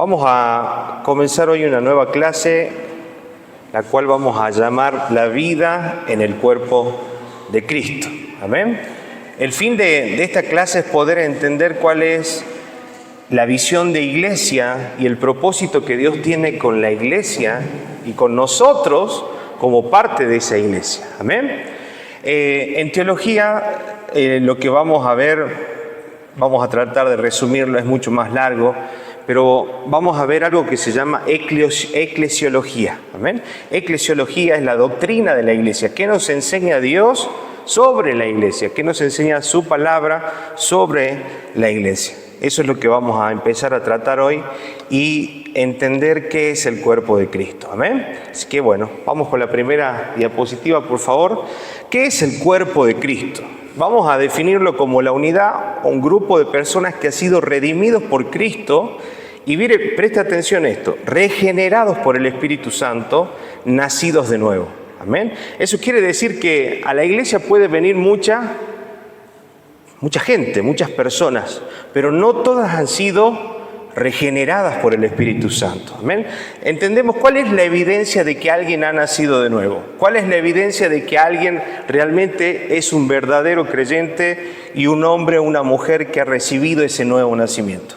Vamos a comenzar hoy una nueva clase, la cual vamos a llamar La vida en el cuerpo de Cristo. Amén. El fin de esta clase es poder entender cuál es la visión de iglesia y el propósito que Dios tiene con la iglesia y con nosotros como parte de esa iglesia. Amén. En teología, lo que vamos a ver, vamos a tratar de resumirlo, es mucho más largo, pero vamos a ver algo que se llama eclesiología. ¿Amén? Eclesiología es la doctrina de la iglesia. ¿Qué nos enseña Dios sobre la iglesia? ¿Qué nos enseña su palabra sobre la iglesia? Eso es lo que vamos a empezar a tratar hoy y entender qué es el cuerpo de Cristo. ¿Amén? Así que bueno, vamos con la primera diapositiva, por favor. ¿Qué es el cuerpo de Cristo? Vamos a definirlo como la unidad o un grupo de personas que ha sido redimidos por Cristo y mire, preste atención a esto, regenerados por el Espíritu Santo, nacidos de nuevo. Amén. Eso quiere decir que a la iglesia puede venir mucha gente, muchas personas, pero no todas han sido regeneradas por el Espíritu Santo. Amén. Entendemos cuál es la evidencia de que alguien ha nacido de nuevo. ¿Cuál es la evidencia de que alguien realmente es un verdadero creyente y un hombre o una mujer que ha recibido ese nuevo nacimiento?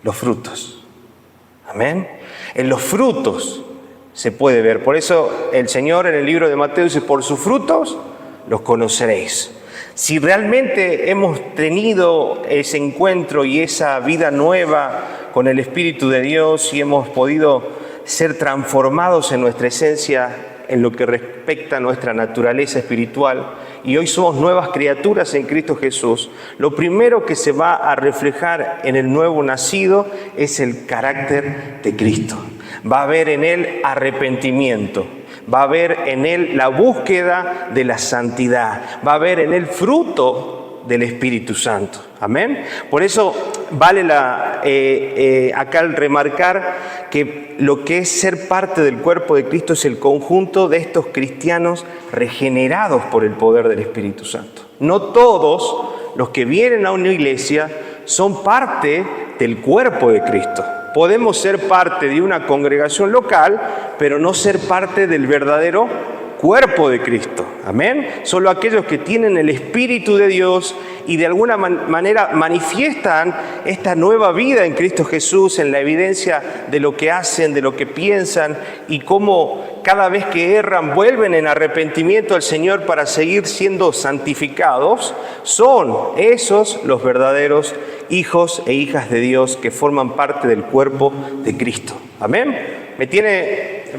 Los frutos. Amén. En los frutos se puede ver. Por eso el Señor en el libro de Mateo dice, por sus frutos los conoceréis. Si realmente hemos tenido ese encuentro y esa vida nueva con el Espíritu de Dios y hemos podido ser transformados en nuestra esencia en lo que respecta a nuestra naturaleza espiritual y hoy somos nuevas criaturas en Cristo Jesús, lo primero que se va a reflejar en el nuevo nacido es el carácter de Cristo. Va a haber en él arrepentimiento. Va a haber en él la búsqueda de la santidad. Va a haber en él fruto del Espíritu Santo. Amén. Por eso vale acá el remarcar que lo que es ser parte del cuerpo de Cristo es el conjunto de estos cristianos regenerados por el poder del Espíritu Santo. No todos los que vienen a una iglesia son parte del cuerpo de Cristo. Podemos ser parte de una congregación local, pero no ser parte del verdadero cuerpo de Cristo. Amén. Solo aquellos que tienen el Espíritu de Dios y de alguna manera manifiestan esta nueva vida en Cristo Jesús, en la evidencia de lo que hacen, de lo que piensan y cómo cada vez que erran vuelven en arrepentimiento al Señor para seguir siendo santificados, son esos los verdaderos hijos e hijas de Dios que forman parte del cuerpo de Cristo. Amén.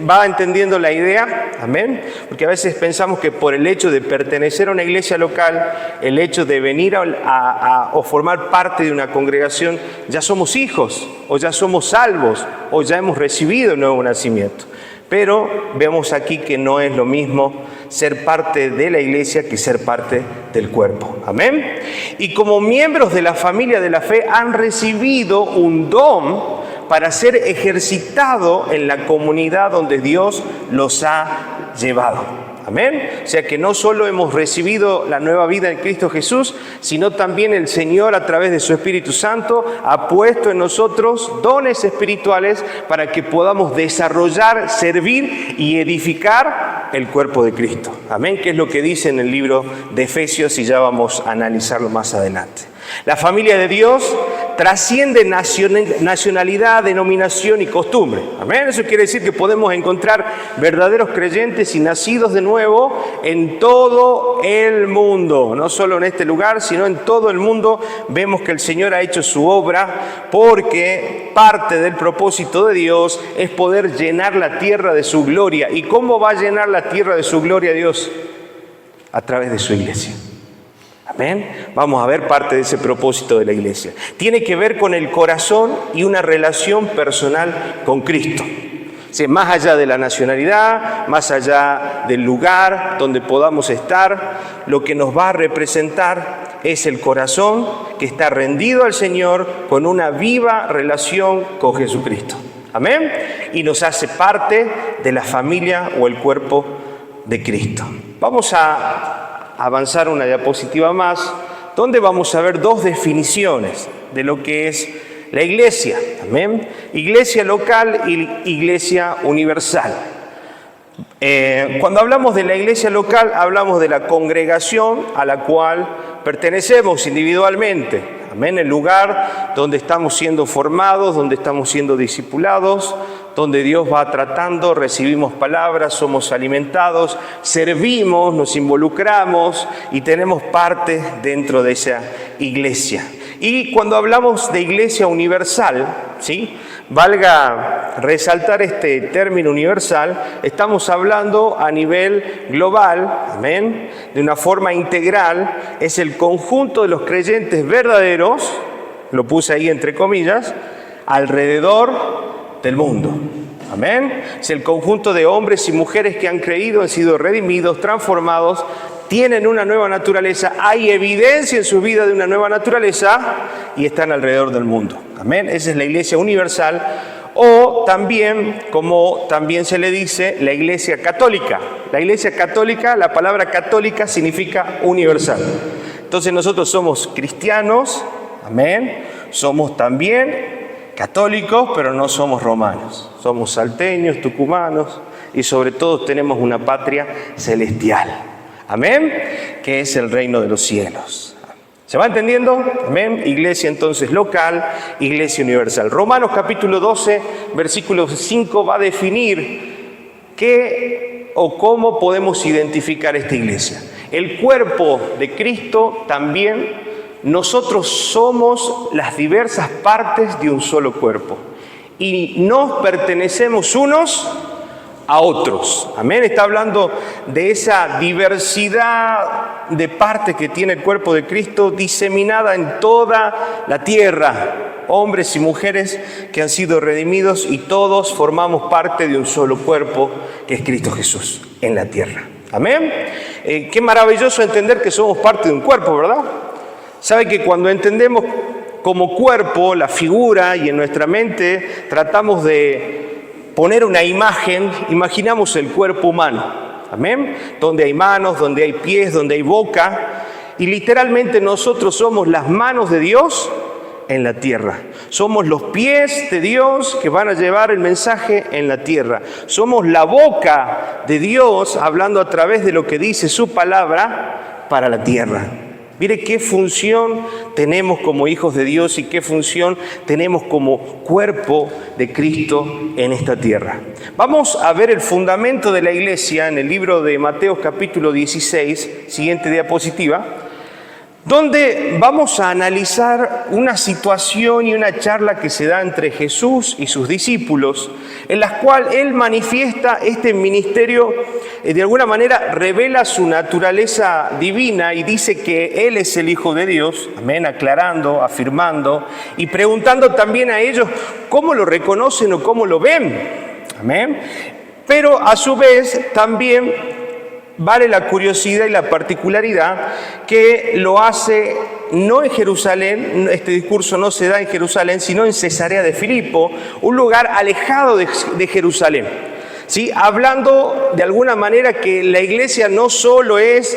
¿Va entendiendo la idea? Amén. Porque a veces pensamos que por el hecho de pertenecer a una iglesia local, el hecho de venir o formar parte de una congregación, ya somos hijos, o ya somos salvos, o ya hemos recibido el nuevo nacimiento. Pero vemos aquí que no es lo mismo ser parte de la iglesia que ser parte del cuerpo. Amén. Y como miembros de la familia de la fe han recibido un don para ser ejercitado en la comunidad donde Dios los ha llevado. Amén. O sea que no solo hemos recibido la nueva vida en Cristo Jesús, sino también el Señor a través de su Espíritu Santo ha puesto en nosotros dones espirituales para que podamos desarrollar, servir y edificar el cuerpo de Cristo. Amén. Que es lo que dice en el libro de Efesios y ya vamos a analizarlo más adelante. La familia de Dios trasciende nacionalidad, denominación y costumbre. Amén. Eso quiere decir que podemos encontrar verdaderos creyentes y nacidos de nuevo en todo el mundo. No solo en este lugar, sino en todo el mundo. Vemos que el Señor ha hecho su obra porque parte del propósito de Dios es poder llenar la tierra de su gloria. ¿Y cómo va a llenar la tierra de su gloria Dios? A través de su iglesia. Amén. Vamos a ver parte de ese propósito de la iglesia. Tiene que ver con el corazón y una relación personal con Cristo. Sí, más allá de la nacionalidad, más allá del lugar donde podamos estar, lo que nos va a representar es el corazón que está rendido al Señor con una viva relación con Jesucristo. Amén. Y nos hace parte de la familia o el cuerpo de Cristo. Vamos a avanzar una diapositiva más, donde vamos a ver dos definiciones de lo que es la iglesia. Amén. Iglesia local y iglesia universal. Cuando hablamos de la iglesia local, hablamos de la congregación a la cual pertenecemos individualmente. Amén. El lugar donde estamos siendo formados, donde estamos siendo discipulados, donde Dios va tratando, recibimos palabras, somos alimentados, servimos, nos involucramos y tenemos parte dentro de esa iglesia. Y cuando hablamos de iglesia universal, ¿sí?, valga resaltar este término universal, estamos hablando a nivel global, amén, de una forma integral, es el conjunto de los creyentes verdaderos, lo puse ahí entre comillas, alrededor del mundo. Amén. Es el conjunto de hombres y mujeres que han creído, han sido redimidos, transformados, tienen una nueva naturaleza, hay evidencia en su vida de una nueva naturaleza y están alrededor del mundo. Amén. Esa es la iglesia universal, o también, como también se le dice, la iglesia católica. La iglesia católica, la palabra católica significa universal. Entonces nosotros somos cristianos, amén, somos también católicos, pero no somos romanos. Somos salteños, tucumanos y sobre todo tenemos una patria celestial. Amén, que es el reino de los cielos. ¿Se va entendiendo? Amén. Iglesia entonces local, iglesia universal. Romanos capítulo 12, versículo 5 va a definir qué o cómo podemos identificar esta iglesia. El cuerpo de Cristo también, nosotros somos las diversas partes de un solo cuerpo y nos pertenecemos unos a otros. Amén. Está hablando de esa diversidad de partes que tiene el cuerpo de Cristo diseminada en toda la tierra. Hombres y mujeres que han sido redimidos y todos formamos parte de un solo cuerpo que es Cristo Jesús en la tierra. Amén. Qué maravilloso entender que somos parte de un cuerpo, ¿verdad? Sabe que cuando entendemos como cuerpo la figura y en nuestra mente tratamos de poner una imagen, imaginamos el cuerpo humano, amén, donde hay manos, donde hay pies, donde hay boca, y literalmente nosotros somos las manos de Dios en la tierra. Somos los pies de Dios que van a llevar el mensaje en la tierra. Somos la boca de Dios hablando a través de lo que dice su palabra para la tierra. Mire qué función tenemos como hijos de Dios y qué función tenemos como cuerpo de Cristo en esta tierra. Vamos a ver el fundamento de la iglesia en el libro de Mateo capítulo 16, siguiente diapositiva, donde vamos a analizar una situación y una charla que se da entre Jesús y sus discípulos, en la cual Él manifiesta este ministerio, de alguna manera revela su naturaleza divina y dice que Él es el Hijo de Dios, amén, aclarando, afirmando y preguntando también a ellos cómo lo reconocen o cómo lo ven, amén. Pero a su vez también vale la curiosidad y la particularidad que lo hace no en Jerusalén, este discurso no se da en Jerusalén, sino en Cesarea de Filipo, un lugar alejado de Jerusalén. ¿Sí? Hablando de alguna manera que la iglesia no solo es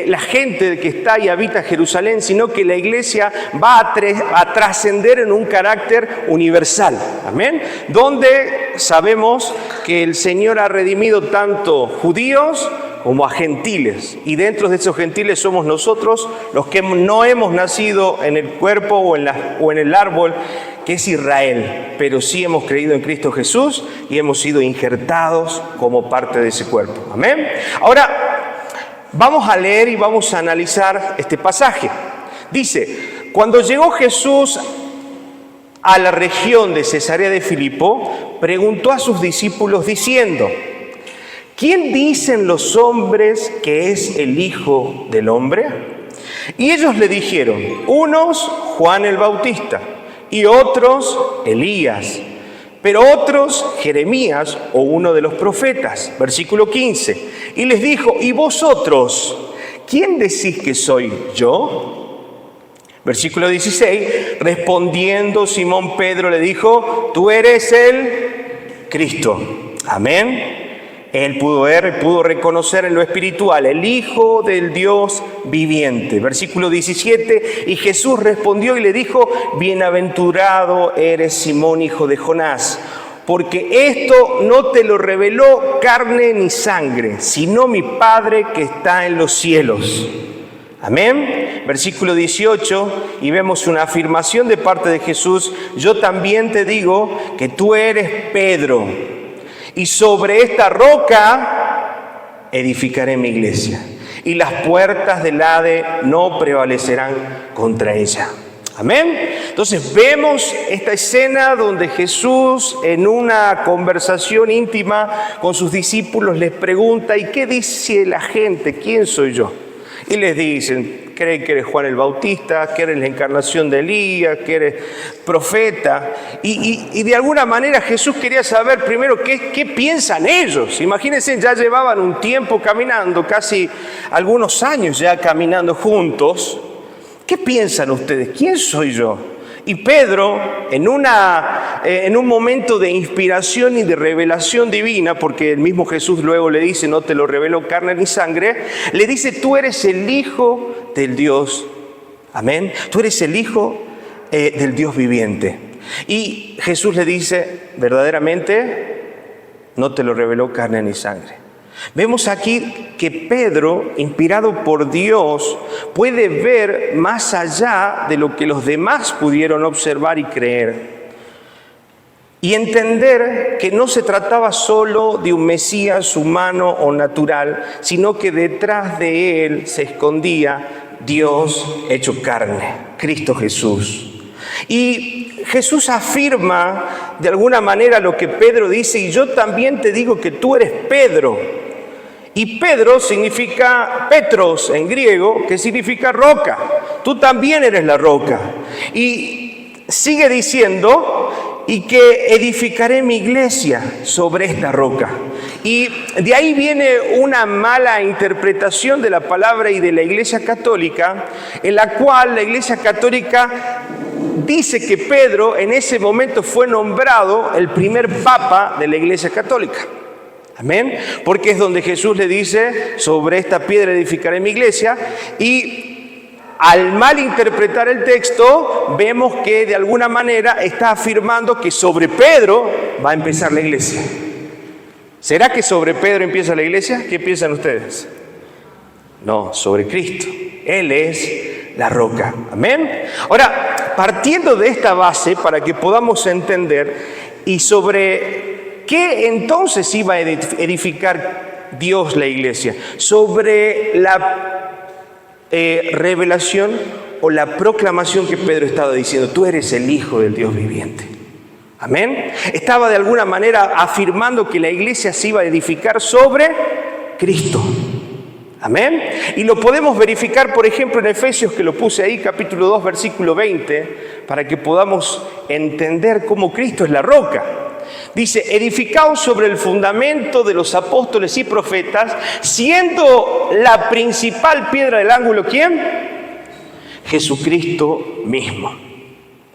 la gente que está y habita Jerusalén, sino que la iglesia va a trascender en un carácter universal. Amén. Donde sabemos que el Señor ha redimido tanto judíos como a gentiles, y dentro de esos gentiles somos nosotros los que no hemos nacido en el cuerpo o en el árbol que es Israel, pero sí hemos creído en Cristo Jesús y hemos sido injertados como parte de ese cuerpo. Amén. Ahora vamos a leer y vamos a analizar este pasaje. Dice: cuando llegó Jesús a la región de Cesarea de Filipo, preguntó a sus discípulos diciendo: ¿quién dicen los hombres que es el Hijo del Hombre? Y ellos le dijeron: unos Juan el Bautista, y otros Elías, pero otros Jeremías o uno de los profetas. Versículo 15. Y les dijo: ¿y vosotros, quién decís que soy yo? Versículo 16. Respondiendo Simón Pedro le dijo: tú eres el Cristo. Amén. Él pudo ver, pudo reconocer en lo espiritual el Hijo del Dios viviente. Versículo 17, y Jesús respondió y le dijo: bienaventurado eres Simón, hijo de Jonás, porque esto no te lo reveló carne ni sangre, sino mi Padre que está en los cielos. Amén. Versículo 18, y vemos una afirmación de parte de Jesús: yo también te digo que tú eres Pedro, y sobre esta roca edificaré mi iglesia, y las puertas del Hades no prevalecerán contra ella. Amén. Entonces vemos esta escena donde Jesús, en una conversación íntima con sus discípulos, les pregunta: ¿y qué dice la gente? ¿Quién soy yo? Y les dicen: creen que eres Juan el Bautista, que eres la encarnación de Elías, que eres profeta. Y de alguna manera Jesús quería saber primero qué piensan ellos. Imagínense, ya llevaban un tiempo caminando, casi algunos años ya caminando juntos. ¿Qué piensan ustedes? ¿Quién soy yo? Y Pedro, en un momento de inspiración y de revelación divina, porque el mismo Jesús luego le dice: no te lo reveló carne ni sangre, le dice: tú eres el Hijo del Dios. Amén. Tú eres el Hijo del Dios viviente. Y Jesús le dice: verdaderamente no te lo reveló carne ni sangre. Vemos aquí que Pedro, inspirado por Dios, puede ver más allá de lo que los demás pudieron observar y creer. Y entender que no se trataba solo de un Mesías humano o natural, sino que detrás de él se escondía Dios hecho carne, Cristo Jesús. Y Jesús afirma de alguna manera lo que Pedro dice: y yo también te digo que tú eres Pedro. Y Pedro significa Petros en griego, que significa roca. Tú también eres la roca. Y sigue diciendo: y que edificaré mi iglesia sobre esta roca. Y de ahí viene una mala interpretación de la palabra y de la Iglesia Católica, en la cual la Iglesia Católica dice que Pedro en ese momento fue nombrado el primer papa de la Iglesia Católica. Amén. Porque es donde Jesús le dice: sobre esta piedra edificaré mi iglesia. Y al malinterpretar el texto, vemos que de alguna manera está afirmando que sobre Pedro va a empezar la iglesia. ¿Será que sobre Pedro empieza la iglesia? ¿Qué piensan ustedes? No, sobre Cristo. Él es la roca. Amén. Ahora, partiendo de esta base, para que podamos entender, y sobre ¿qué entonces iba a edificar Dios la iglesia? Sobre la revelación o la proclamación que Pedro estaba diciendo: tú eres el Hijo del Dios viviente. Amén. Estaba de alguna manera afirmando que la iglesia se iba a edificar sobre Cristo. Amén. Y lo podemos verificar, por ejemplo, en Efesios, que lo puse ahí, capítulo 2, versículo 20, para que podamos entender cómo Cristo es la roca. Dice: edificaos sobre el fundamento de los apóstoles y profetas, siendo la principal piedra del ángulo, ¿quién? Jesucristo mismo.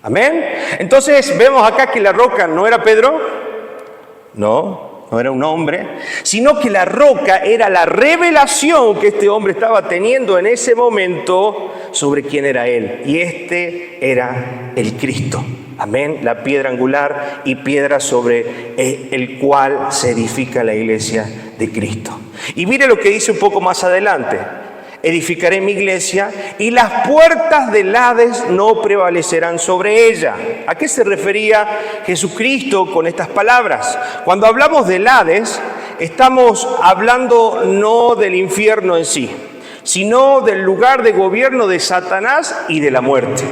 Amén. Entonces vemos acá que la roca no era Pedro, no era un hombre, sino que la roca era la revelación que este hombre estaba teniendo en ese momento sobre quién era él. Y este era el Cristo. Amén. La piedra angular y piedra sobre el cual se edifica la iglesia de Cristo. Y mire lo que dice un poco más adelante: edificaré mi iglesia y las puertas del Hades no prevalecerán sobre ella. ¿A qué se refería Jesucristo con estas palabras? Cuando hablamos del Hades, estamos hablando no del infierno en sí, sino del lugar de gobierno de Satanás y de la muerte.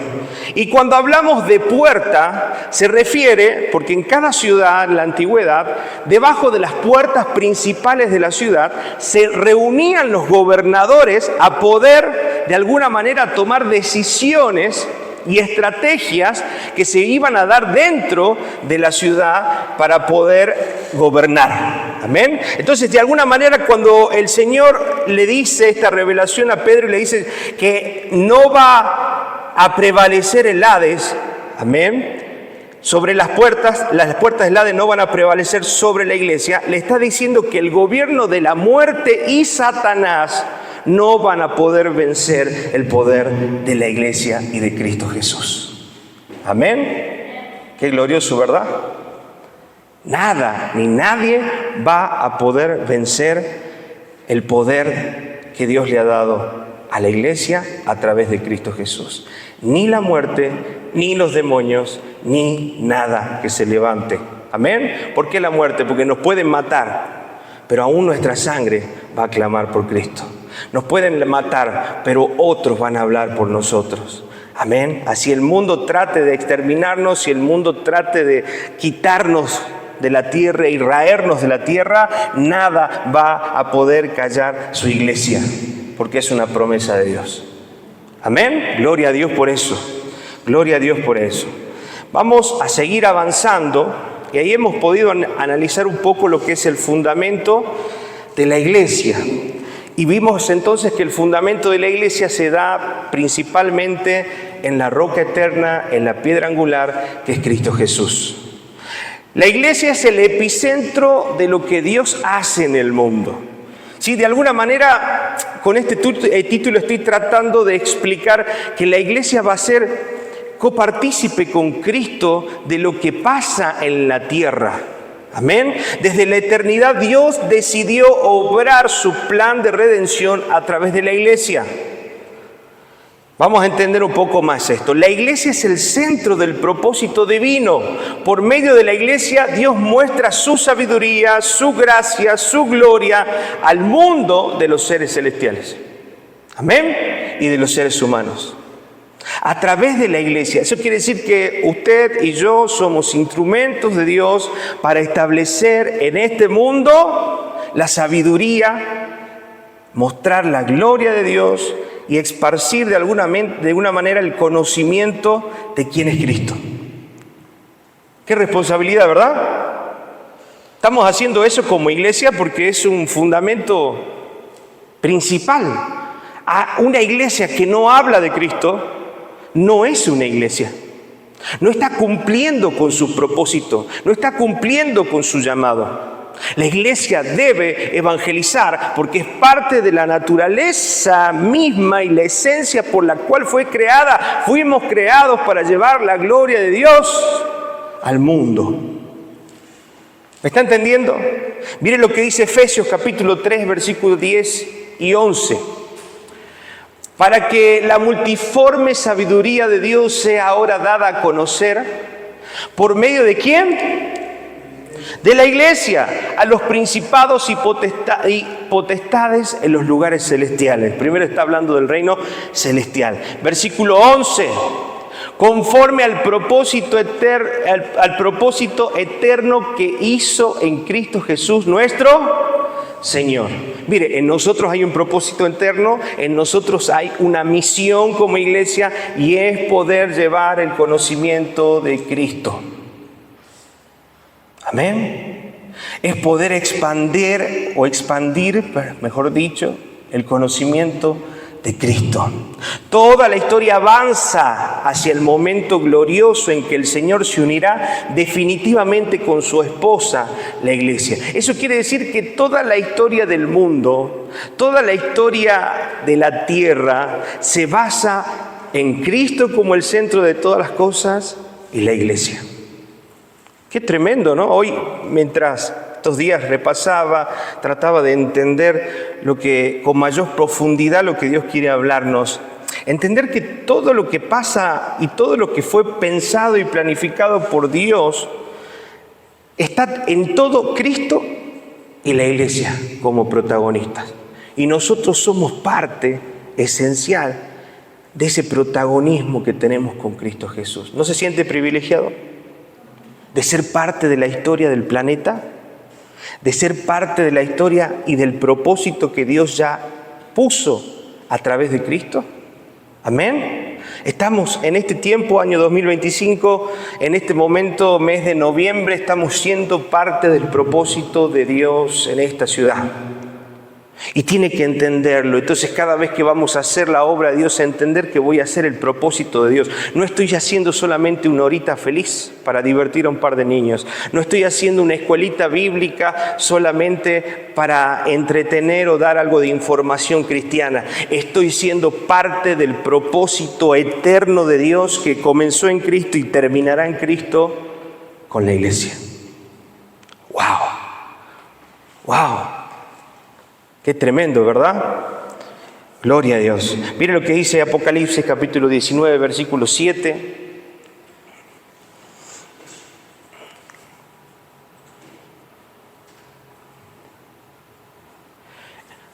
Y cuando hablamos de puerta, se refiere, porque en cada ciudad, en la antigüedad, debajo de las puertas principales de la ciudad, se reunían los gobernadores a poder, de alguna manera, tomar decisiones y estrategias que se iban a dar dentro de la ciudad para poder gobernar. Amén. Entonces, de alguna manera, cuando el Señor le dice esta revelación a Pedro y le dice que no va a prevalecer el Hades, amén, sobre las puertas del Hades no van a prevalecer sobre la iglesia, le está diciendo que el gobierno de la muerte y Satanás no van a poder vencer el poder de la iglesia y de Cristo Jesús. Amén. Qué glorioso, ¿verdad? Nada ni nadie va a poder vencer el poder que Dios le ha dado a la iglesia a través de Cristo Jesús. Ni la muerte, ni los demonios, ni nada que se levante. Amén. ¿Por qué la muerte? Porque nos pueden matar, pero aún nuestra sangre va a clamar por Cristo. Nos pueden matar, pero otros van a hablar por nosotros. Amén. Así el mundo trate de exterminarnos, si el mundo trate de quitarnos de la tierra y raernos de la tierra, nada va a poder callar su iglesia, porque es una promesa de Dios. Amén. Gloria a Dios por eso. Gloria a Dios por eso. Vamos a seguir avanzando y ahí hemos podido analizar un poco lo que es el fundamento de la iglesia. Y vimos entonces que el fundamento de la iglesia se da principalmente en la roca eterna, en la piedra angular, que es Cristo Jesús. La iglesia es el epicentro de lo que Dios hace en el mundo. Sí, de alguna manera, con este título estoy tratando de explicar que la iglesia va a ser copartícipe con Cristo de lo que pasa en la tierra. Amén. Desde la eternidad Dios decidió obrar su plan de redención a través de la iglesia. Vamos a entender un poco más esto. La iglesia es el centro del propósito divino. Por medio de la iglesia Dios muestra su sabiduría, su gracia, su gloria al mundo de los seres celestiales. Amén. Y de los seres humanos. A través de la iglesia. Eso quiere decir que usted y yo somos instrumentos de Dios para establecer en este mundo la sabiduría, mostrar la gloria de Dios y esparcir de alguna manera el conocimiento de quién es Cristo. Qué responsabilidad, ¿verdad? Estamos haciendo eso como iglesia porque es un fundamento principal. A una iglesia que no habla de Cristo no es una iglesia. No está cumpliendo con su propósito, no está cumpliendo con su llamado. La iglesia debe evangelizar porque es parte de la naturaleza misma y la esencia por la cual fue creada. Fuimos creados para llevar la gloria de Dios al mundo. ¿Me está entendiendo? Mire lo que dice Efesios capítulo 3, versículos 10 y 11. Para que la multiforme sabiduría de Dios sea ahora dada a conocer, ¿por medio de quién? De la iglesia, a los principados y potestades en los lugares celestiales. Primero está hablando del reino celestial. Versículo 11. Conforme al propósito eterno que hizo en Cristo Jesús nuestro Señor. Mire, en nosotros hay un propósito eterno, en nosotros hay una misión como iglesia y es poder llevar el conocimiento de Cristo. Amén. Es poder expandir, mejor dicho, el conocimiento de Cristo. Toda la historia avanza hacia el momento glorioso en que el Señor se unirá definitivamente con su esposa, la iglesia. Eso quiere decir que toda la historia del mundo, toda la historia de la tierra se basa en Cristo como el centro de todas las cosas y la iglesia. Qué tremendo, ¿no? Hoy, mientras estos días repasaba, trataba de entender con mayor profundidad lo que Dios quiere hablarnos. Entender que todo lo que pasa y todo lo que fue pensado y planificado por Dios está en todo Cristo y la iglesia como protagonistas. Y nosotros somos parte esencial de ese protagonismo que tenemos con Cristo Jesús. ¿No se siente privilegiado de ser parte de la historia del planeta? De ser parte de la historia y del propósito que Dios ya puso a través de Cristo. Amén. Estamos en este tiempo, año 2025, en este momento, mes de noviembre, estamos siendo parte del propósito de Dios en esta ciudad. Y tiene que entenderlo. Entonces cada vez que vamos a hacer la obra de Dios, entender que voy a hacer el propósito de Dios. No estoy haciendo solamente una horita feliz para divertir a un par de niños. No estoy haciendo una escuelita bíblica solamente para entretener o dar algo de información cristiana. Estoy siendo parte del propósito eterno de Dios que comenzó en Cristo y terminará en Cristo con la iglesia. ¡Wow! ¡Wow! Qué tremendo, ¿verdad? Gloria a Dios. Mire lo que dice Apocalipsis capítulo 19, versículo 7.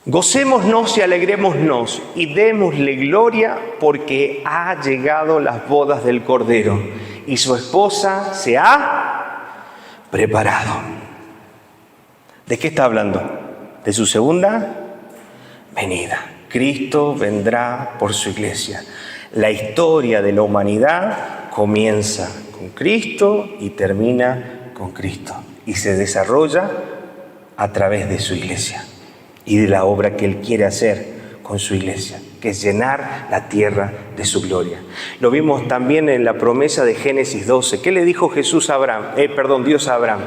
Gocémonos y alegrémonos y démosle gloria porque ha llegado las bodas del Cordero y su esposa se ha preparado. ¿De qué está hablando? De su segunda venida. Cristo vendrá por su iglesia. La historia de la humanidad comienza con Cristo y termina con Cristo. Y se desarrolla a través de su iglesia y de la obra que Él quiere hacer con su iglesia, que es llenar la tierra de su gloria. Lo vimos también en la promesa de Génesis 12. ¿Qué le dijo Jesús a Abraham? Dios a Abraham.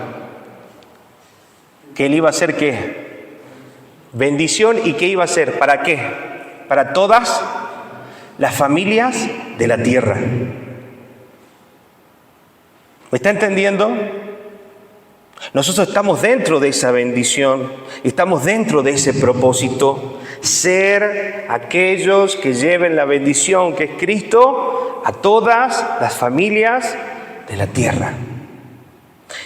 Que Él iba a hacer ¿qué? Bendición. ¿Y qué iba a hacer? ¿Para qué? Para todas las familias de la tierra. ¿Me está entendiendo? Nosotros estamos dentro de esa bendición, estamos dentro de ese propósito, ser aquellos que lleven la bendición que es Cristo a todas las familias de la tierra.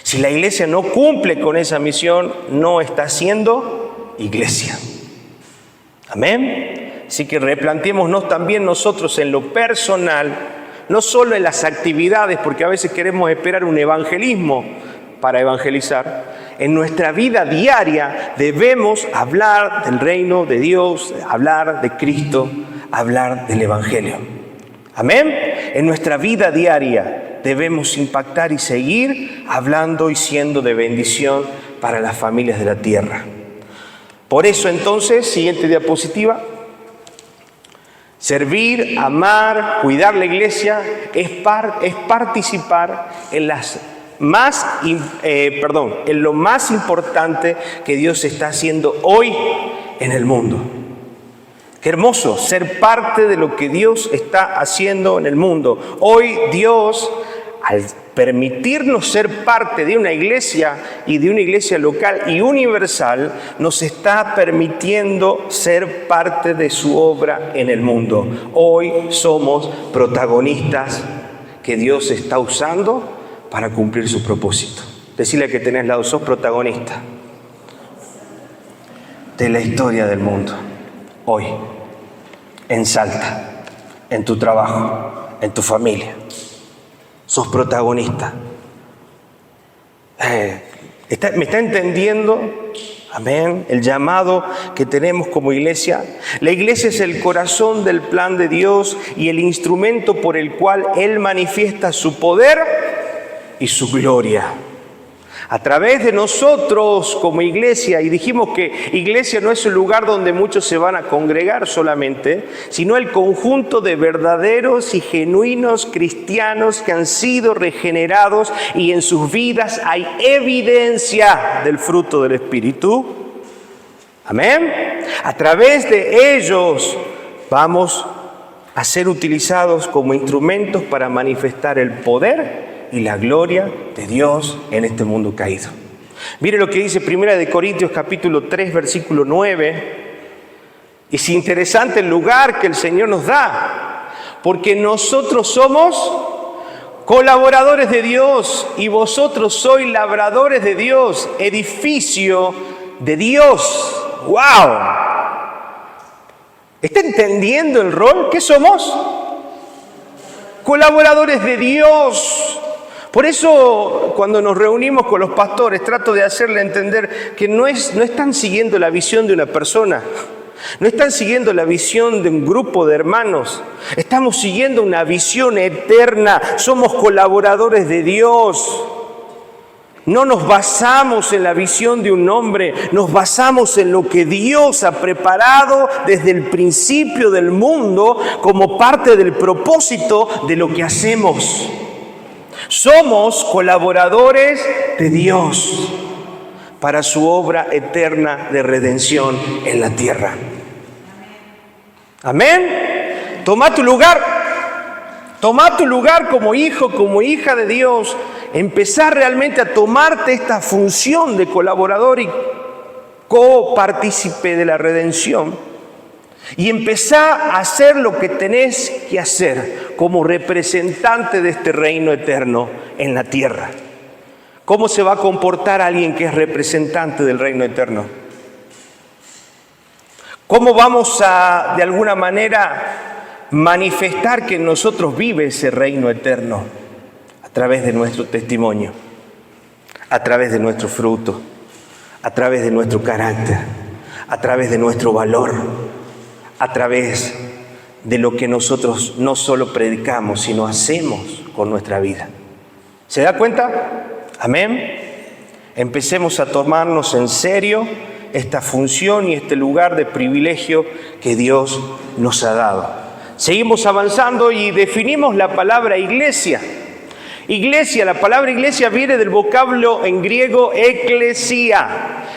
Si la iglesia no cumple con esa misión, no está siendo iglesia. Amén. Así que replanteémonos también nosotros en lo personal, no solo en las actividades, porque a veces queremos esperar un evangelismo para evangelizar. En nuestra vida diaria debemos hablar del reino de Dios, hablar de Cristo, hablar del evangelio. Amén. En nuestra vida diaria debemos impactar y seguir hablando y siendo de bendición para las familias de la tierra. Por eso entonces, siguiente diapositiva, servir, amar, cuidar la iglesia es participar en en lo más importante que Dios está haciendo hoy en el mundo. Qué hermoso ser parte de lo que Dios está haciendo en el mundo. Hoy Dios, al permitirnos ser parte de una iglesia y de una iglesia local y universal, nos está permitiendo ser parte de su obra en el mundo. Hoy somos protagonistas que Dios está usando para cumplir su propósito. Decirle que tenés al lado, sos protagonista de la historia del mundo. Hoy, en Salta, en tu trabajo, en tu familia. Sos protagonista. ¿Me está entendiendo? Amén. El llamado que tenemos como iglesia. La iglesia es el corazón del plan de Dios y el instrumento por el cual Él manifiesta su poder y su gloria. A través de nosotros como iglesia, y dijimos que iglesia no es un lugar donde muchos se van a congregar solamente, sino el conjunto de verdaderos y genuinos cristianos que han sido regenerados y en sus vidas hay evidencia del fruto del Espíritu. Amén. A través de ellos vamos a ser utilizados como instrumentos para manifestar el poder y la gloria de Dios en este mundo caído. Mire lo que dice 1 Corintios capítulo 3, versículo 9. Es interesante el lugar que el Señor nos da, porque nosotros somos colaboradores de Dios y vosotros sois labradores de Dios, edificio de Dios. ¡Wow! ¿Está entendiendo el rol? ¿Qué somos? Colaboradores de Dios. Por eso cuando nos reunimos con los pastores trato de hacerle entender que no están siguiendo la visión de una persona, no están siguiendo la visión de un grupo de hermanos, estamos siguiendo una visión eterna, somos colaboradores de Dios. No nos basamos en la visión de un hombre, nos basamos en lo que Dios ha preparado desde el principio del mundo como parte del propósito de lo que hacemos. Somos colaboradores de Dios para su obra eterna de redención en la tierra. Amén. Toma tu lugar. Toma tu lugar como hijo, como hija de Dios. Empezar realmente a tomarte esta función de colaborador y copartícipe de la redención. Y empezar a hacer lo que tenés que hacer como representante de este reino eterno en la tierra. ¿Cómo se va a comportar alguien que es representante del reino eterno? ¿Cómo vamos a, de alguna manera, manifestar que en nosotros vive ese reino eterno? A través de nuestro testimonio, a través de nuestro fruto, a través de nuestro carácter, a través de nuestro valor, a través de lo que nosotros no solo predicamos, sino hacemos con nuestra vida. ¿Se da cuenta? Amén. Empecemos a tomarnos en serio esta función y este lugar de privilegio que Dios nos ha dado. Seguimos avanzando y definimos la palabra iglesia. Iglesia, la palabra iglesia viene del vocablo en griego eklesia,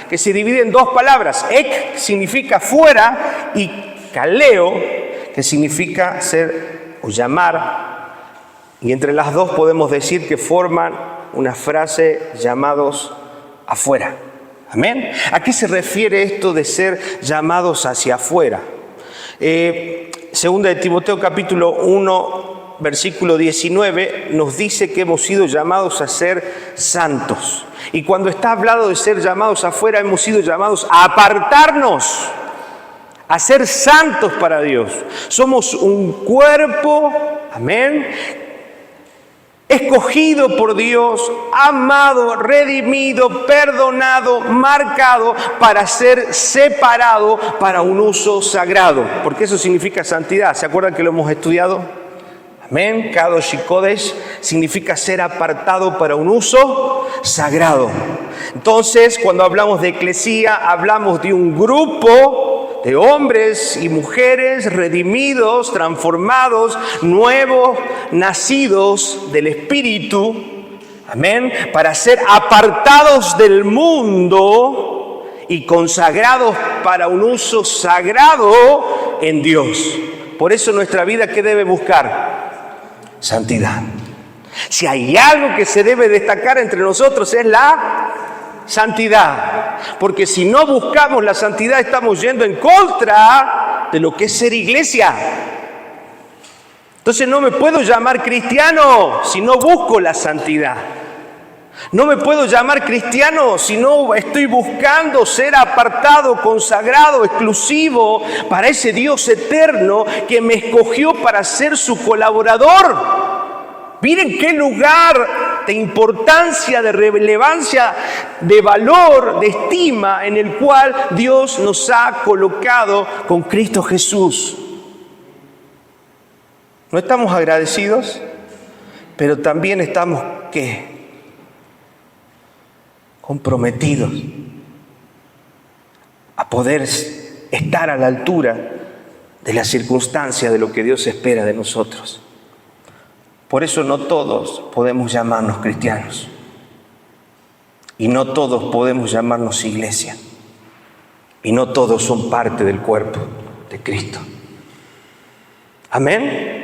que se divide en dos palabras. Ek significa fuera y kaleo, que significa ser o llamar. Y entre las dos podemos decir que forman una frase llamados afuera. Amén. ¿A qué se refiere esto de ser llamados hacia afuera? Segunda de Timoteo capítulo 1, versículo 19, nos dice que hemos sido llamados a ser santos. Y cuando está hablado de ser llamados afuera, hemos sido llamados a apartarnos, a ser santos para Dios. Somos un cuerpo, amén, escogido por Dios, amado, redimido, perdonado, marcado para ser separado para un uso sagrado. Porque eso significa santidad. ¿Se acuerdan que lo hemos estudiado? Amén. Kadosh y Kodesh significa ser apartado para un uso sagrado. Entonces, cuando hablamos de eclesía, hablamos de un grupo de hombres y mujeres redimidos, transformados, nuevos, nacidos del Espíritu, amén, para ser apartados del mundo y consagrados para un uso sagrado en Dios. Por eso nuestra vida, ¿qué debe buscar? Santidad. Si hay algo que se debe destacar entre nosotros es la santidad, porque si no buscamos la santidad estamos yendo en contra de lo que es ser iglesia. Entonces no me puedo llamar cristiano si no busco la santidad. No me puedo llamar cristiano si no estoy buscando ser apartado, consagrado, exclusivo para ese Dios eterno que me escogió para ser su colaborador. Miren qué lugar de importancia, de relevancia, de valor, de estima en el cual Dios nos ha colocado con Cristo Jesús. ¿No estamos agradecidos? Pero también estamos, ¿qué? Comprometidos a poder estar a la altura de la circunstancia de lo que Dios espera de nosotros. Por eso no todos podemos llamarnos cristianos y no todos podemos llamarnos iglesia y no todos son parte del cuerpo de Cristo. Amén.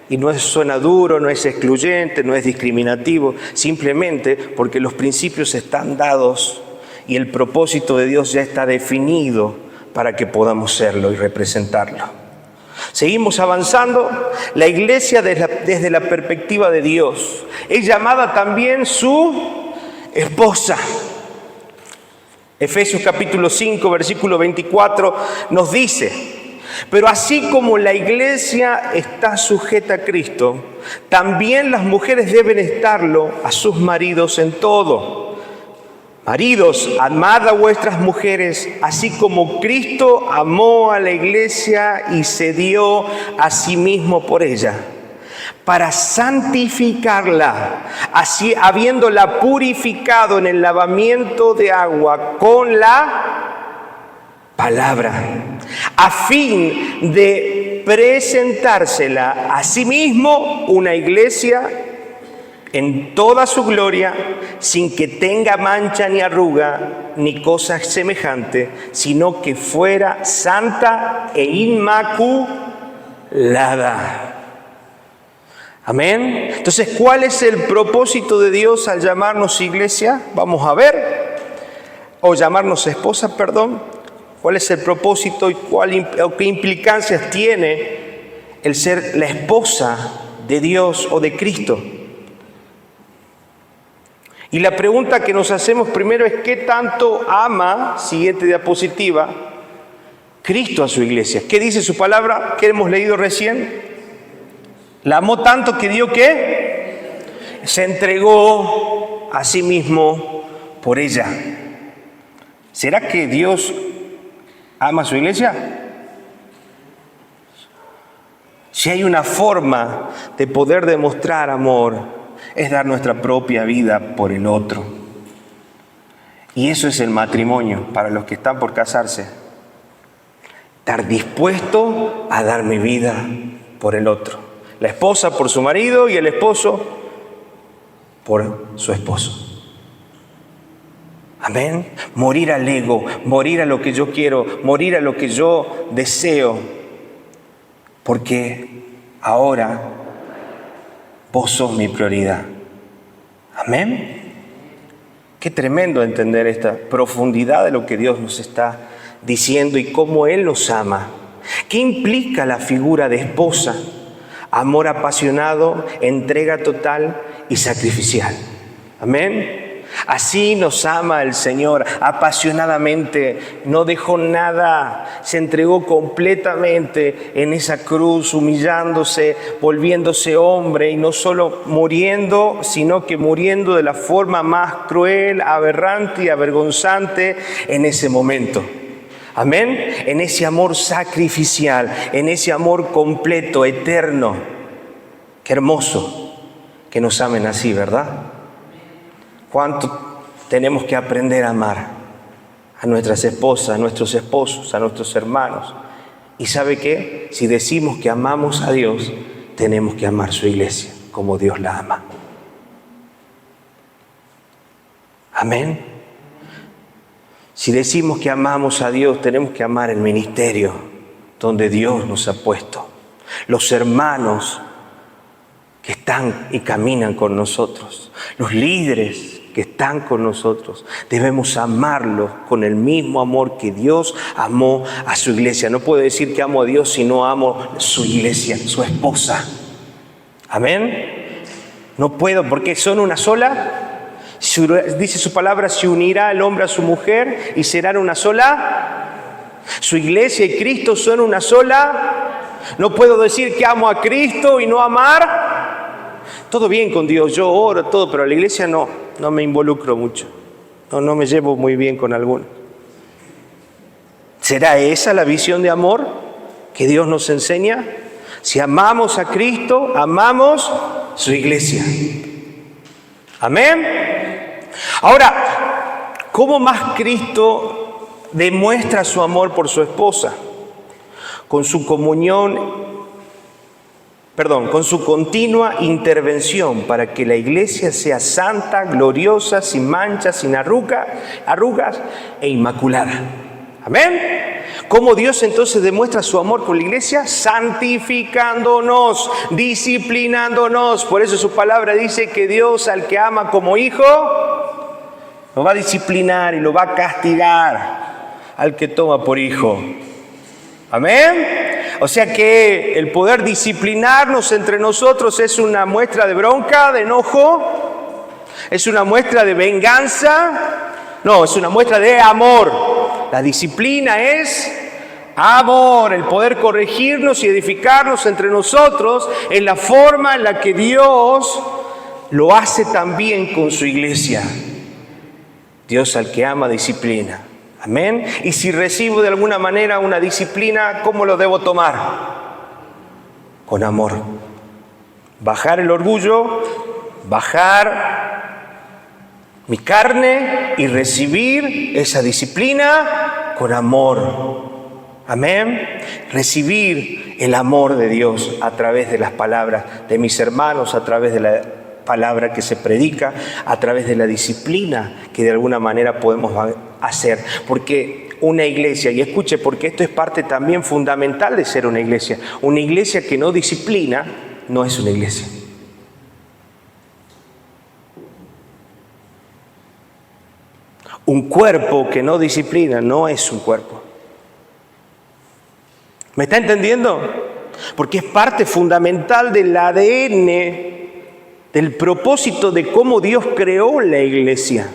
Y no suena duro, no es excluyente, no es discriminativo, simplemente porque los principios están dados y el propósito de Dios ya está definido para que podamos serlo y representarlo. Seguimos avanzando. La iglesia desde la perspectiva de Dios es llamada también su esposa. Efesios capítulo 5, versículo 24 nos dice: pero así como la iglesia está sujeta a Cristo, también las mujeres deben estarlo a sus maridos en todo. Maridos, amad a vuestras mujeres, así como Cristo amó a la iglesia y se dio a sí mismo por ella, para santificarla, así habiéndola purificado en el lavamiento de agua con la palabra, a fin de presentársela a sí mismo una iglesia en toda su gloria, sin que tenga mancha ni arruga ni cosa semejante, sino que fuera santa e inmaculada. Amén. Entonces, ¿cuál es el propósito de Dios al llamarnos iglesia? Vamos a ver. O llamarnos esposa, perdón. ¿Cuál es el propósito y qué implicancias tiene el ser la esposa de Dios o de Cristo? Y la pregunta que nos hacemos primero es: ¿qué tanto ama, siguiente diapositiva, Cristo a su iglesia? ¿Qué dice su palabra que hemos leído recién? La amó tanto que dio ¿qué? Se entregó a sí mismo por ella. ¿Será que Dios ama a su iglesia? Si hay una forma de poder demostrar amor, es dar nuestra propia vida por el otro. Y eso es el matrimonio para los que están por casarse. Estar dispuesto a dar mi vida por el otro. La esposa por su marido y el esposo por su esposo. Amén. Morir al ego, morir a lo que yo quiero, morir a lo que yo deseo. Porque ahora vos sos mi prioridad. Amén. Qué tremendo entender esta profundidad de lo que Dios nos está diciendo y cómo Él nos ama. ¿Qué implica la figura de esposa? Amor apasionado, entrega total y sacrificial. Amén. Así nos ama el Señor apasionadamente, no dejó nada, se entregó completamente en esa cruz, humillándose, volviéndose hombre y no solo muriendo, sino que muriendo de la forma más cruel, aberrante y avergonzante en ese momento. Amén. En ese amor sacrificial, en ese amor completo, eterno. Qué hermoso que nos amen así, ¿verdad? ¿Cuánto tenemos que aprender a amar a nuestras esposas, a nuestros esposos, a nuestros hermanos? Y ¿sabe qué? Si decimos que amamos a Dios, tenemos que amar su iglesia como Dios la ama. Amén. Si decimos que amamos a Dios, tenemos que amar el ministerio donde Dios nos ha puesto. Los hermanos que están y caminan con nosotros. Los líderes que están con nosotros. Debemos amarlos con el mismo amor que Dios amó a su iglesia. No puedo decir que amo a Dios si no amo su iglesia, su esposa. Amén. No puedo porque son una sola. Dice su palabra, se unirá el hombre a su mujer y serán una sola. Su iglesia y Cristo son una sola. No puedo decir que amo a Cristo y no amar. Todo bien con Dios, yo oro, todo, pero a la iglesia no me involucro mucho. No me llevo muy bien con alguno. ¿Será esa la visión de amor que Dios nos enseña? Si amamos a Cristo, amamos su iglesia. Amén. Ahora, ¿cómo más Cristo demuestra su amor por su esposa? Con su continua intervención para que la iglesia sea santa, gloriosa, sin manchas, sin arrugas e inmaculada. Amén. ¿Cómo Dios entonces demuestra su amor por la iglesia? Santificándonos, disciplinándonos. Por eso su palabra dice que Dios al que ama como hijo, lo va a disciplinar y lo va a castigar al que toma por hijo. Amén. O sea que el poder disciplinarnos entre nosotros es una muestra de bronca, de enojo, es una muestra de venganza, no, es una muestra de amor. La disciplina es amor, el poder corregirnos y edificarnos entre nosotros es la forma en la que Dios lo hace también con su iglesia. Dios al que ama disciplina. Amén. Y si recibo de alguna manera una disciplina, ¿cómo lo debo tomar? Con amor. Bajar el orgullo, bajar mi carne y recibir esa disciplina con amor. Amén. Recibir el amor de Dios a través de las palabras de mis hermanos, a través de la palabra que se predica, a través de la disciplina que de alguna manera podemos hacer. Porque una iglesia, y escuche, porque esto es parte también fundamental de ser una iglesia que no disciplina no es una iglesia. Un cuerpo que no disciplina no es un cuerpo. ¿Me está entendiendo? Porque es parte fundamental del ADN, del propósito de cómo Dios creó la iglesia.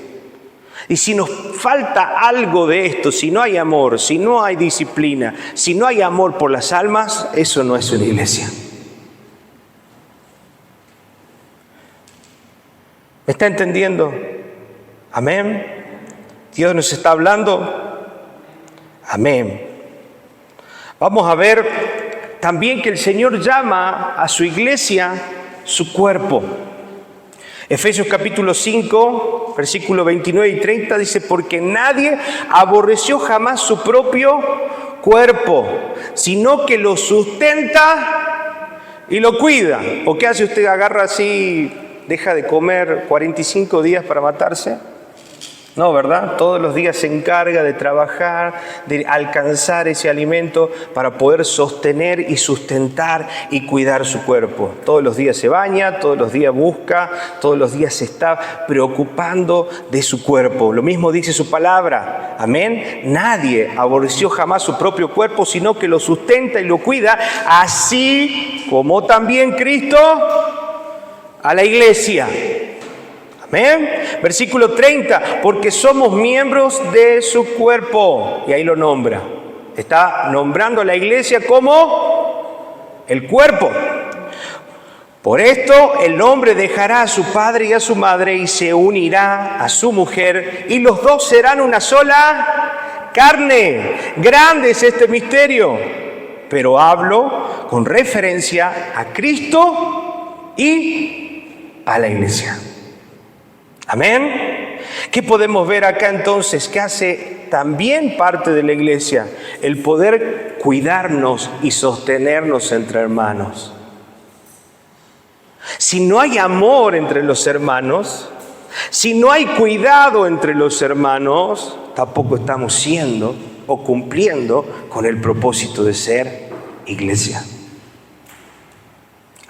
Y si nos falta algo de esto, si no hay amor, si no hay disciplina, si no hay amor por las almas, eso no es una iglesia. ¿Me está entendiendo? Amén. Dios nos está hablando. Amén. Vamos a ver también que el Señor llama a su iglesia su cuerpo. Efesios capítulo 5, versículos 29 y 30 dice: porque nadie aborreció jamás su propio cuerpo, sino que lo sustenta y lo cuida. ¿O qué hace usted? ¿Agarra así, deja de comer 45 días para matarse? No, ¿verdad? Todos los días se encarga de trabajar, de alcanzar ese alimento para poder sostener y sustentar y cuidar su cuerpo. Todos los días se baña, todos los días busca, todos los días se está preocupando de su cuerpo. Lo mismo dice su palabra. Amén. Nadie aborreció jamás su propio cuerpo, sino que lo sustenta y lo cuida, así como también Cristo a la iglesia. Amén. Versículo 30, porque somos miembros de su cuerpo. Y ahí lo nombra. Está nombrando a la iglesia como el cuerpo. Por esto el hombre dejará a su padre y a su madre y se unirá a su mujer y los dos serán una sola carne. Grande es este misterio, pero hablo con referencia a Cristo y a la iglesia. Amén. ¿Qué podemos ver acá entonces? ¿Qué hace también parte de la iglesia? El poder cuidarnos y sostenernos entre hermanos. Si no hay amor entre los hermanos, si no hay cuidado entre los hermanos, tampoco estamos siendo o cumpliendo con el propósito de ser iglesia.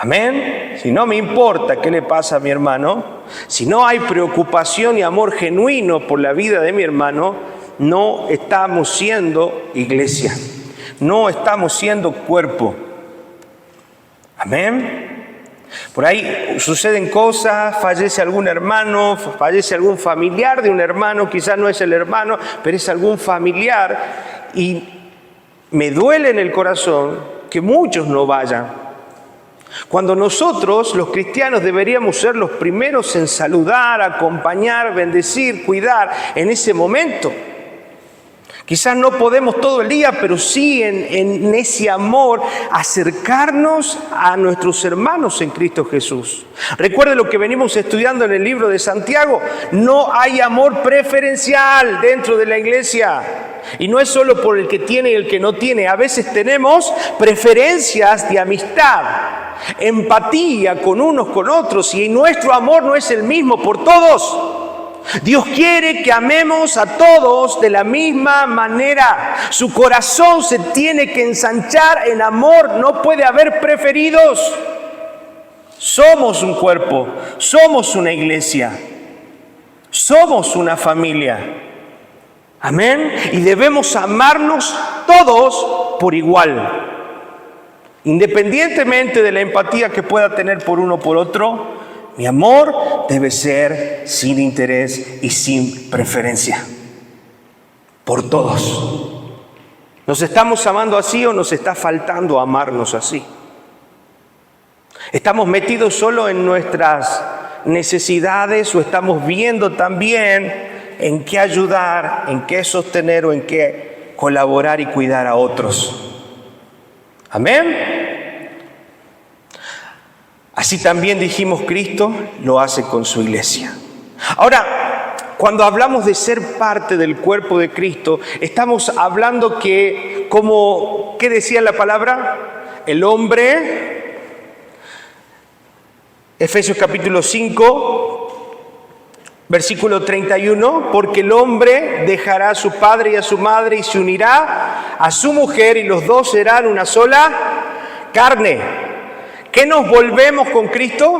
Amén. Si no me importa qué le pasa a mi hermano, si no hay preocupación y amor genuino por la vida de mi hermano, no estamos siendo iglesia, no estamos siendo cuerpo. Amén. Por ahí suceden cosas, fallece algún hermano, fallece algún familiar de un hermano, quizás no es el hermano, pero es algún familiar, y me duele en el corazón que muchos no vayan. Cuando nosotros, los cristianos, deberíamos ser los primeros en saludar, acompañar, bendecir, cuidar en ese momento. Quizás no podemos todo el día, pero sí en ese amor acercarnos a nuestros hermanos en Cristo Jesús. Recuerde lo que venimos estudiando en el libro de Santiago. No hay amor preferencial dentro de la iglesia. Y no es solo por el que tiene y el que no tiene. A veces tenemos preferencias de amistad, empatía con unos con otros, y nuestro amor no es el mismo por todos. Dios quiere que amemos a todos de la misma manera. Su corazón se tiene que ensanchar en amor, no puede haber preferidos. Somos un cuerpo, somos una iglesia, somos una familia. Amén. Y debemos amarnos todos por igual. Independientemente de la empatía que pueda tener por uno por otro, mi amor debe ser sin interés y sin preferencia. Por todos. ¿Nos estamos amando así o nos está faltando amarnos así? ¿Estamos metidos solo en nuestras necesidades o estamos viendo también en qué ayudar, en qué sostener o en qué colaborar y cuidar a otros? Amén? Así también dijimos Cristo lo hace con su iglesia. Ahora, cuando hablamos de ser parte del cuerpo de Cristo, estamos hablando que, como, ¿qué decía la palabra? El hombre, Efesios capítulo 5, versículo 31, porque el hombre dejará a su padre y a su madre y se unirá a su mujer y los dos serán una sola carne. ¿Qué nos volvemos con Cristo?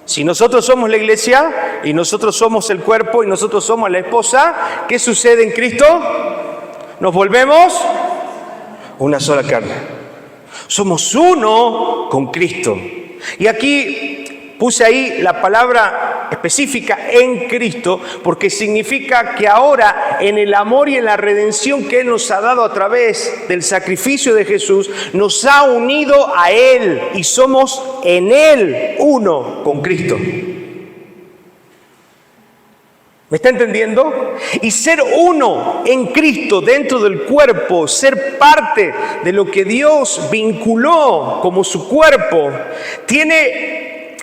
Si nosotros somos la iglesia y nosotros somos el cuerpo y nosotros somos la esposa, ¿qué sucede en Cristo? Nos volvemos una sola carne. Somos uno con Cristo. Y aquí puse ahí la palabra específica en Cristo, porque significa que ahora en el amor y en la redención que Él nos ha dado a través del sacrificio de Jesús, nos ha unido a Él y somos en Él uno con Cristo. ¿Me está entendiendo? Y ser uno en Cristo dentro del cuerpo, ser parte de lo que Dios vinculó como su cuerpo, tiene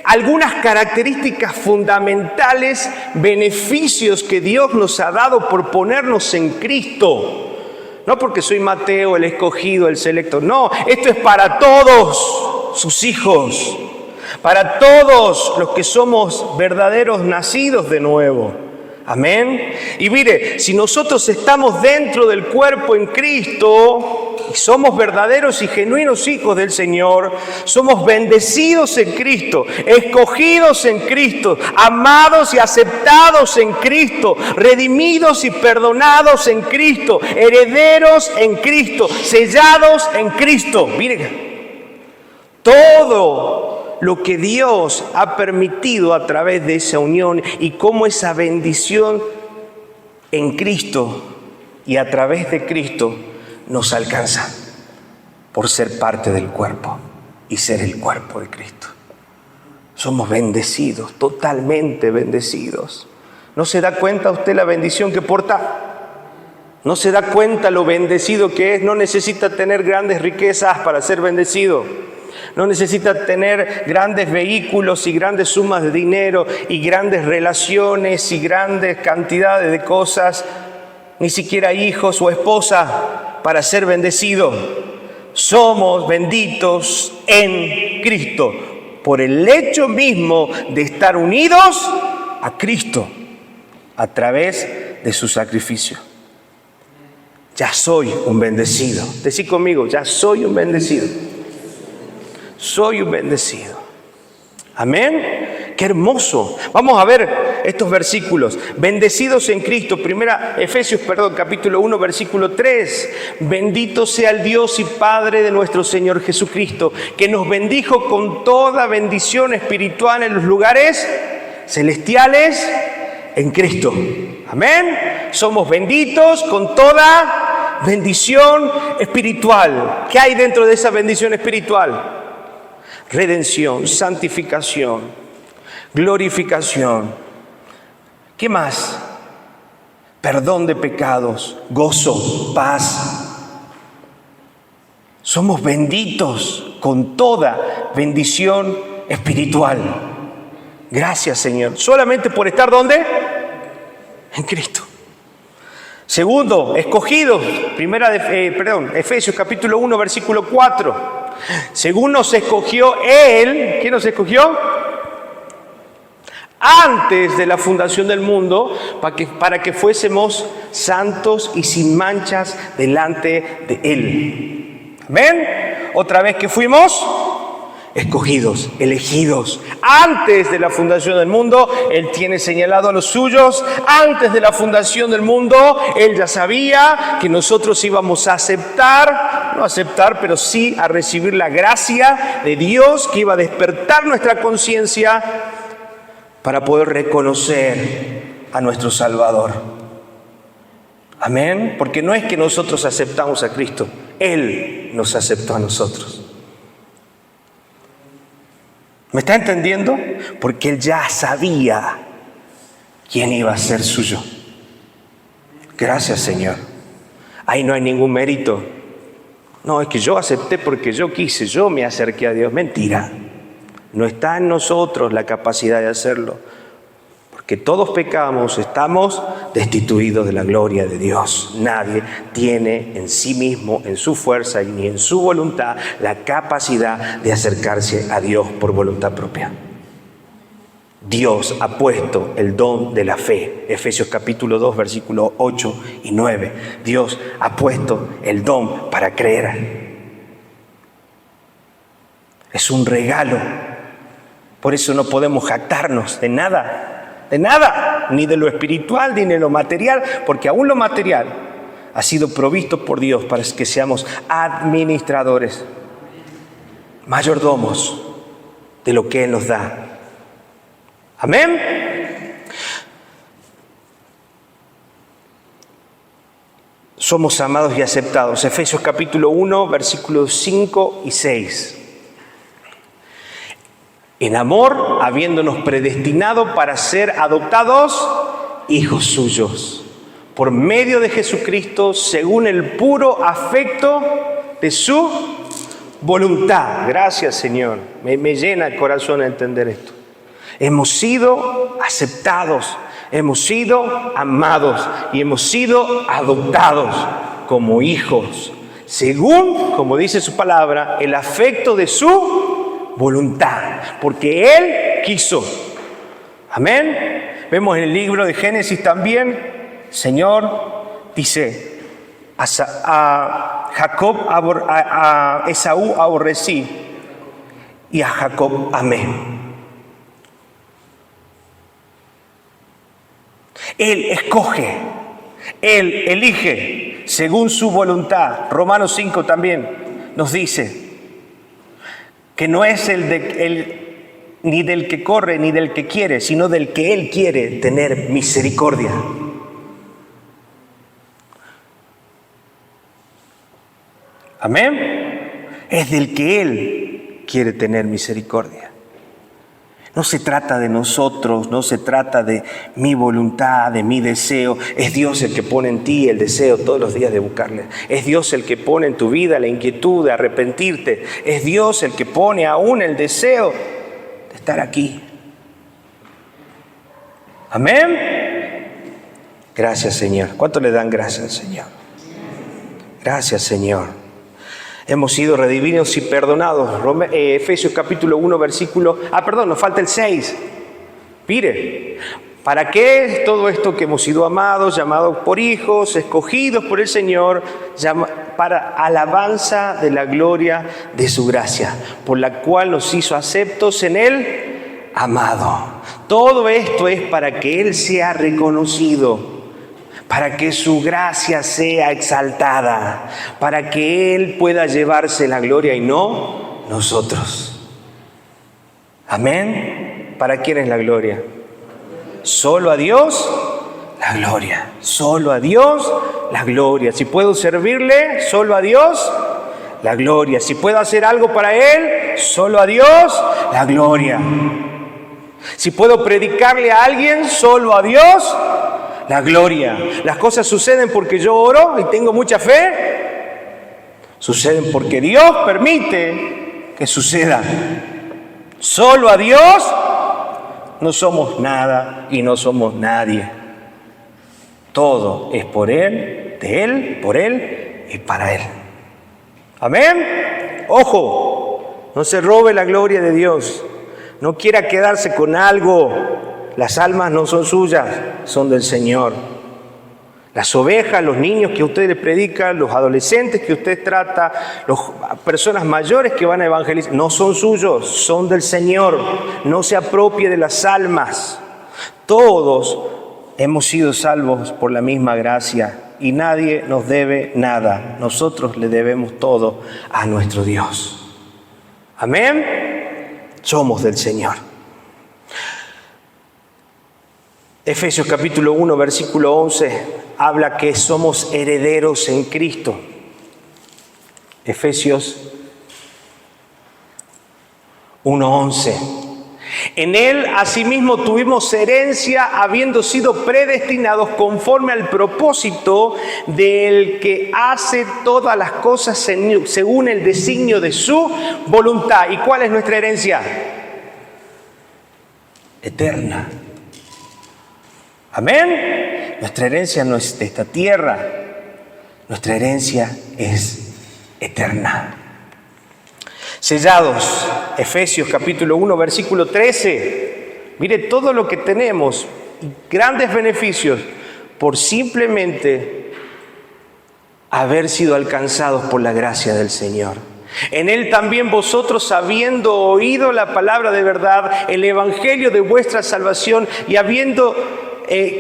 algunas características fundamentales, beneficios que Dios nos ha dado por ponernos en Cristo. No porque soy Mateo, el escogido, el selecto. No, esto es para todos sus hijos, para todos los que somos verdaderos nacidos de nuevo. Amén. Y mire, si nosotros estamos dentro del cuerpo en Cristo y somos verdaderos y genuinos hijos del Señor, somos bendecidos en Cristo, escogidos en Cristo, amados y aceptados en Cristo, redimidos y perdonados en Cristo, herederos en Cristo, sellados en Cristo. Mire, todo lo que Dios ha permitido a través de esa unión y cómo esa bendición en Cristo y a través de Cristo nos alcanza por ser parte del cuerpo y ser el cuerpo de Cristo. Somos bendecidos, totalmente bendecidos. ¿No se da cuenta usted la bendición que porta? ¿No se da cuenta lo bendecido que es? No necesita tener grandes riquezas para ser bendecido. No necesita tener grandes vehículos y grandes sumas de dinero y grandes relaciones y grandes cantidades de cosas, ni siquiera hijos o esposa para ser bendecido. Somos benditos en Cristo por el hecho mismo de estar unidos a Cristo a través de su sacrificio. Ya soy un bendecido. Decí conmigo, ya soy un bendecido. Soy un bendecido. Amén. Qué hermoso. Vamos a ver estos versículos. Bendecidos en Cristo. Efesios capítulo 1, versículo 3. Bendito sea el Dios y Padre de nuestro Señor Jesucristo, que nos bendijo con toda bendición espiritual en los lugares celestiales en Cristo. Amén. Somos benditos con toda bendición espiritual. ¿Qué hay dentro de esa bendición espiritual? Redención, santificación, glorificación. ¿Qué más? Perdón de pecados, gozo, paz. Somos benditos con toda bendición espiritual. Gracias, Señor. ¿Solamente por estar dónde? En Cristo. Segundo, escogidos. Efesios capítulo 1, versículo 4. Según nos escogió Él, ¿quién nos escogió? Antes de la fundación del mundo, para que fuésemos santos y sin manchas delante de Él. ¿Amén? Otra vez que fuimos escogidos, elegidos. Antes de la fundación del mundo, Él tiene señalado a los suyos. Antes de la fundación del mundo, Él ya sabía que nosotros íbamos a no aceptar, pero sí a recibir la gracia de Dios, que iba a despertar nuestra conciencia para poder reconocer a nuestro Salvador. Amén. Porque no es que nosotros aceptamos a Cristo, Él nos aceptó a nosotros. ¿Me está entendiendo? Porque Él ya sabía quién iba a ser suyo. Gracias, Señor. Ahí no hay ningún mérito. No, es que yo acepté porque yo quise, yo me acerqué a Dios. Mentira. No está en nosotros la capacidad de hacerlo. Porque todos pecamos, estamos destituidos de la gloria de Dios. Nadie tiene en sí mismo, en su fuerza y ni en su voluntad, la capacidad de acercarse a Dios por voluntad propia. Dios ha puesto el don de la fe. Efesios capítulo 2, versículos 8 y 9. Dios ha puesto el don para creer. Es un regalo. Por eso no podemos jactarnos de nada, ni de lo espiritual, ni de lo material, porque aún lo material ha sido provisto por Dios para que seamos administradores, mayordomos de lo que Él nos da. Amén. Somos amados y aceptados. Efesios capítulo 1, versículos 5 y 6. En amor, habiéndonos predestinado para ser adoptados hijos suyos, por medio de Jesucristo, según el puro afecto de su voluntad. Gracias, Señor. Me llena el corazón entender esto. Hemos sido aceptados, hemos sido amados y hemos sido adoptados como hijos, según, como dice su palabra, el afecto de su voluntad, porque Él quiso. Amén. Vemos en el libro de Génesis también, Señor dice, a Jacob, a Esaú aborrecí y a Jacob amé. Él escoge, Él elige según su voluntad. Romanos 5 también nos dice que no es ni del que corre ni del que quiere, sino del que Él quiere tener misericordia. Amén. Es del que Él quiere tener misericordia. No se trata de nosotros, no se trata de mi voluntad, de mi deseo. Es Dios el que pone en ti el deseo todos los días de buscarle. Es Dios el que pone en tu vida la inquietud de arrepentirte. Es Dios el que pone aún el deseo de estar aquí. Amén. Gracias, Señor. ¿Cuánto le dan gracias al Señor? Gracias, Señor. Hemos sido redimidos y perdonados. Efesios capítulo 1, versículo... nos falta el 6. Mire, ¿para qué es todo esto que hemos sido amados, llamados por hijos, escogidos por el Señor, para alabanza de la gloria de su gracia, por la cual nos hizo aceptos en Él, amado? Todo esto es para que Él sea reconocido, para que su gracia sea exaltada, para que Él pueda llevarse la gloria y no nosotros. Amén. ¿Para quién es la gloria? Solo a Dios la gloria. Solo a Dios la gloria. Si puedo servirle, solo a Dios la gloria. Si puedo hacer algo para Él, solo a Dios la gloria. Si puedo predicarle a alguien, solo a Dios la gloria. Las cosas suceden porque yo oro y tengo mucha fe. Suceden porque Dios permite que sucedan. Solo a Dios no somos nada y no somos nadie. Todo es por Él, de Él, por Él y para Él. Amén. Ojo, no se robe la gloria de Dios. No quiera quedarse con algo. Las almas no son suyas, son del Señor. Las ovejas, los niños que usted les predica, los adolescentes que usted trata, las personas mayores que van a evangelizar, no son suyos, son del Señor. No se apropie de las almas. Todos hemos sido salvos por la misma gracia y nadie nos debe nada. Nosotros le debemos todo a nuestro Dios. Amén. Somos del Señor. Efesios capítulo 1, versículo 11, habla que somos herederos en Cristo. Efesios 1:11. En Él asimismo tuvimos herencia, habiendo sido predestinados conforme al propósito del que hace todas las cosas según el designio de su voluntad. ¿Y cuál es nuestra herencia? eterna. Amén. Nuestra herencia no es de esta tierra, nuestra herencia es eterna. Sellados, Efesios capítulo 1, versículo 13. Mire todo lo que tenemos, grandes beneficios, por simplemente haber sido alcanzados por la gracia del Señor. En Él también vosotros, habiendo oído la palabra de verdad, el evangelio de vuestra salvación, y habiendo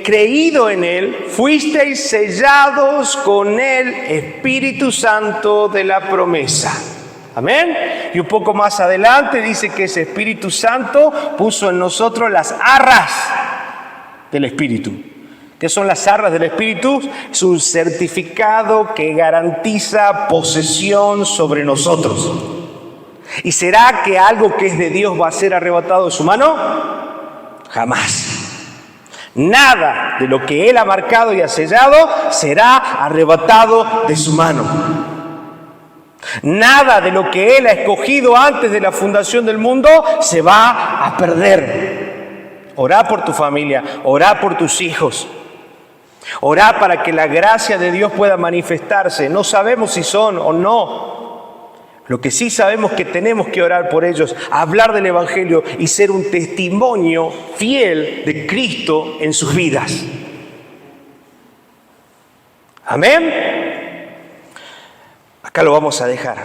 creído en Él, fuisteis sellados con el Espíritu Santo de la promesa. Amén. Y un poco más adelante dice que ese Espíritu Santo puso en nosotros las arras del Espíritu. ¿Qué son las arras del Espíritu? Es un certificado que garantiza posesión sobre nosotros. ¿Y será que algo que es de Dios va a ser arrebatado de su mano? Jamás. Nada de lo que Él ha marcado y ha sellado será arrebatado de su mano. Nada de lo que Él ha escogido antes de la fundación del mundo se va a perder. Orá por tu familia, orá por tus hijos. Orá para que la gracia de Dios pueda manifestarse. No sabemos si son o no. Lo que sí sabemos es que tenemos que orar por ellos, hablar del Evangelio y ser un testimonio fiel de Cristo en sus vidas. Amén. Acá lo vamos a dejar.